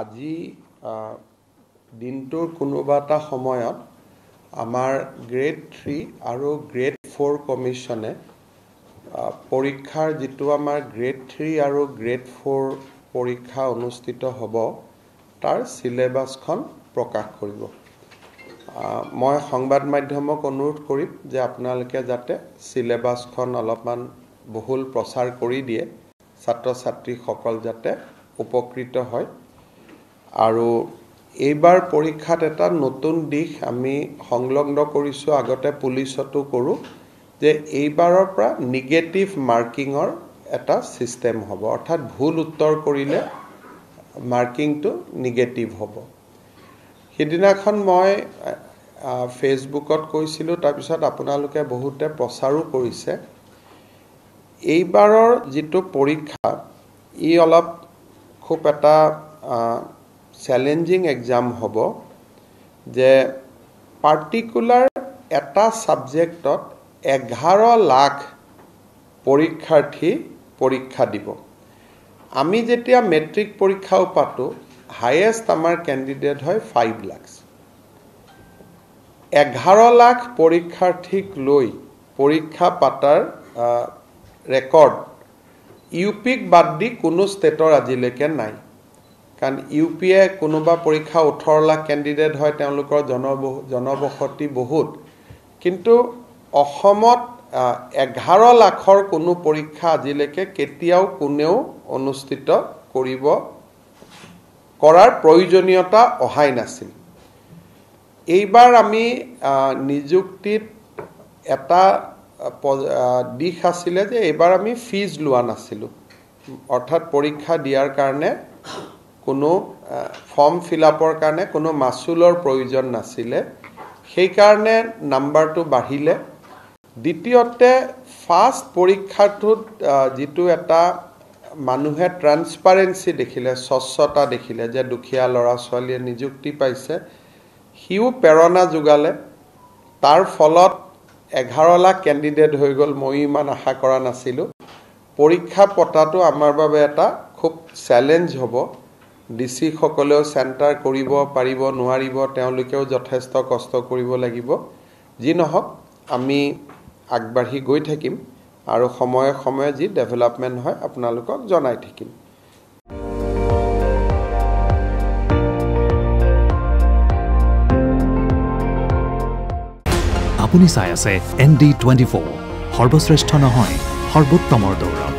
আজি দিনটোৰ কোনোবা এটা সময়ত আমাৰ গ্ৰেড 3 আৰু গ্ৰেড 4 কমিশনে পৰীক্ষাৰ যেটো আমাৰ গ্ৰেড 3 আৰু গ্ৰেড 4 পৰীক্ষা অনুষ্ঠিত হ'ব তাৰ সিলেবাসখন প্ৰকাশ কৰিব। মই সংবাদ মাধ্যমক অনুৰোধ কৰিম যে আপোনালোকে যাতে সিলেবাসখন অলপমান বহুল প্ৰচাৰ কৰি দিয়ে, ছাত্ৰ ছাত্ৰীসকল যাতে উপকৃত হয়। আৰু এইবাৰ পৰীক্ষাত এটা নতুন দিশ আমি সংলগ্ন কৰিছো, আগতে পুলিচতো কৰো, যে এইবাৰৰ পৰা নিগেটিভ মাৰ্কিংৰ এটা সিস্টেম হ'ব, অৰ্থাৎ ভুল উত্তৰ কৰিলে মাৰ্কিংটো নিগেটিভ হ'ব। সিদিনাখন মই ফেসবুকত কৈছিলো, তাৰপিছত আপোনালোকে বহুতে প্ৰচাৰো কৰিছে। এইবাৰৰ যেটো পৰীক্ষা ই অলপ খুব এটা চ্যালেঞ্জিং এক্সাম হ'ব, যে পাৰ্টিকুলাৰ এটা সাবজেক্টত 11 লাখ পৰীক্ষাৰ্থী পৰীক্ষা দিব। আমি যেতিয়া মেট্ৰিক পৰীক্ষাও পাতো, হাইয়েষ্ট আমাৰ ক্যান্ডিডেট হয় 5 লাখ। 11 লাখ পৰীক্ষাৰ্থীক লৈ পৰীক্ষা পাতাৰ ৰেকৰ্ড ইউপিক বাদ দি কোনো ষ্টেটৰ আজিলৈকে নাই। কাৰণ ইউপিয়ে কোনোবা পৰীক্ষা 18 লাখ ক্যান্ডিডেট হয়, তেওঁলোকৰ জনবসতি বহুত, কিন্তু অসমত 11 লাখৰ কোনো পৰীক্ষা আজিলৈকে কেতিয়াও কোনেও অনুষ্ঠিত কৰাৰ প্ৰয়োজনীয়তা অহাই নাছিল। এইবাৰ আমি নিযুক্তিত এটা দিশ আছিলে যে এইবাৰ আমি ফিজ লোৱা নাছিলো, অৰ্থাৎ পৰীক্ষা দিয়াৰ কাৰণে কোনো ফৰ্ম ফিলআপৰ কাৰণে কোনো মাসুলৰ প্ৰয়োজন নাছিলে, সেই কাৰণে নাম্বাৰটো বাঢ়িলে। দ্বিতীয়তে ফাৰ্স্ট পৰীক্ষাটোত যেটো এটা মানুহে ট্ৰান্সপাৰেন্সি দেখিলে, স্বচ্ছতা দেখিলে, যে দুখীয়া ল'ৰা ছোৱালীয়ে নিযুক্তি পাইছে, হিউ প্ৰেৰণা যোগালে। তাৰ ফলত 11 লাখ ক্যান্ডিডেট হৈ গ'ল। মই ইমান আশা কৰা নাছিলো। পৰীক্ষা পতাটো আমাৰ বাবে এটা খুব চ্যালেঞ্জ হ'ব। ডিসি সকলেও চেণ্টাৰ কৰিব পাৰিব নোৱাৰিব, তেওঁলোকেও যথেষ্ট কষ্ট কৰিব লাগিব। যি নহওক আমি আগবাঢ়ি গৈ থাকিম আৰু সময়ে সময়ে যি ডেভেলপমেন্ট হয় আপোনালোকক জনাই থাকিম। আপুনি চাই আছে ND24, সৰ্বশ্ৰেষ্ঠ নহয়, সৰ্বোত্তমৰ দৌৰ।